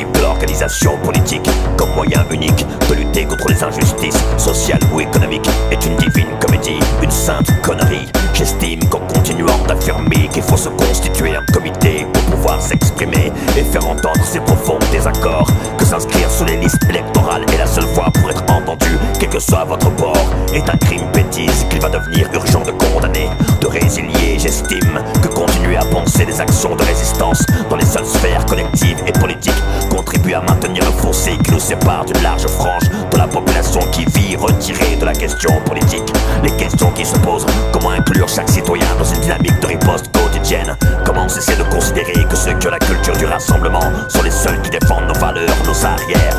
principe de l'organisation politique comme moyen unique de lutter contre les injustices sociales ou économiques est une divine comédie, une sainte connerie. J'estime qu'en continuant d'affirmer qu'il faut se constituer un comité pour pouvoir s'exprimer et faire entendre ses profonds désaccords, que s'inscrire sur les listes électorales est la seule voie pour être entendu, quel que soit votre bord, est un crime bêtise qu'il va devenir urgent de condamner, de résilier. J'estime que continuer à penser des actions de résistance dans les seules sphères collectives et politiques contribue à maintenir le fossé qui nous sépare d'une large frange de la population qui vit retirée de la question politique. Les questions qui se posent: comment inclure chaque citoyen dans une dynamique de riposte quotidienne? Comment cesser de considérer que ceux qui ont la culture du rassemblement sont les seuls qui défendent nos valeurs, nos arrières?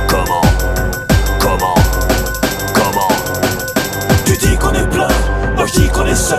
Comment Tu dis qu'on est plein, moi je dis qu'on est seul.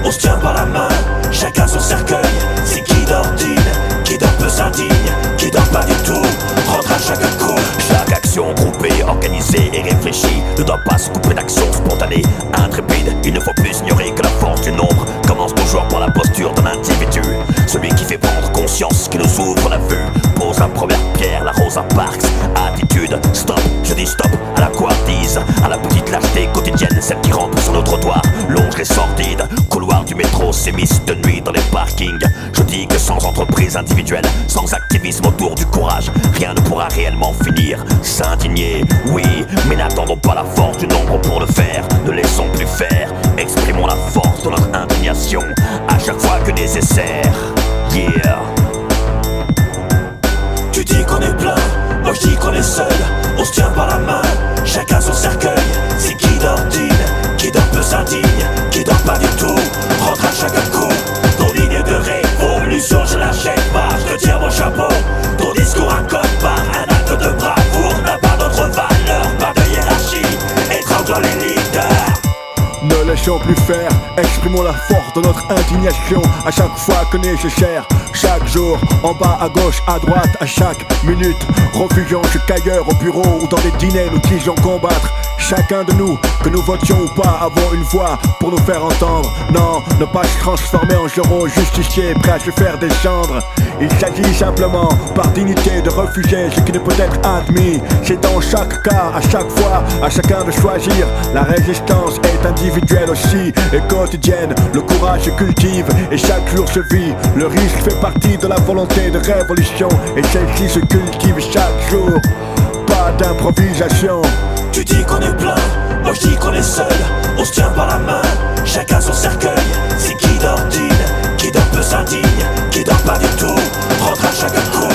On se tient par la main, chacun son cercueil. C'est qui dort digne, qui dort peu s'indigne, qui dort pas du tout, rentre à chaque coup. Chaque action groupée, organisée et réfléchie ne doit pas se couper d'actions spontanées, intrépides. Il ne faut plus ignorer que la force du nombre commence toujours par la posture d'un individu. Celui qui fait prendre conscience, qui nous ouvre la vue, pose la première pierre, la Rosa Parks. Attitude, stop, je dis stop à la couardise, à la petite lâcheté quotidienne, celle qui rampe sur nos trottoirs, longe les sordides couloirs du métro, s'émissent de nuit dans les parkings. Je dis que sans entreprise individuelle, sans activisme autour du courage, rien ne pourra réellement finir. S'indigner, oui, mais n'attendons pas la force du nombre pour le faire. Ne laissons plus faire, exprimons la force de notre indignation à chaque fois que nécessaire. Yeah. Tu dis qu'on est plein, moi je dis qu'on est seul. On se tient par la main, chacun son cercueil. C'est qui dort digne, qui dort peu s'indigne, qui dort pas du tout, rentre à chaque coup. Ton ligne de révolution, je l'achète pas, je te tire mon chapeau. Ton discours un code par un acte de bravoure n'a pas d'autre valeur, pas de hiérarchie, étrangle les leaders. Ne laissons plus faire, exprimons la force de notre indignation à chaque fois que nécessaire. Chaque jour, en bas, à gauche, à droite, à chaque minute, refugeons chaque ailleurs, au bureau ou dans les dîners, nous disons combattre. Chacun de nous, que nous votions ou pas, avons une voix pour nous faire entendre. Non, ne pas se transformer en géros justiciers prêts à se faire descendre. Il s'agit simplement, par dignité, de refuser ce qui ne peut être admis. C'est dans chaque cas, à chaque fois, à chacun de choisir. La résistance est individuelle aussi et quotidienne. Le courage se cultive et chaque jour se vit. Le risque fait partie de la volonté de révolution et celle-ci se cultive chaque jour. Pas d'improvisation. Tu dis qu'on est plein, moi je dis qu'on est seul. On se tient par la main, chacun son cercueil. C'est qui dort digne, qui dort peu s'indigne, qui dort pas du tout, rentre à chaque coup.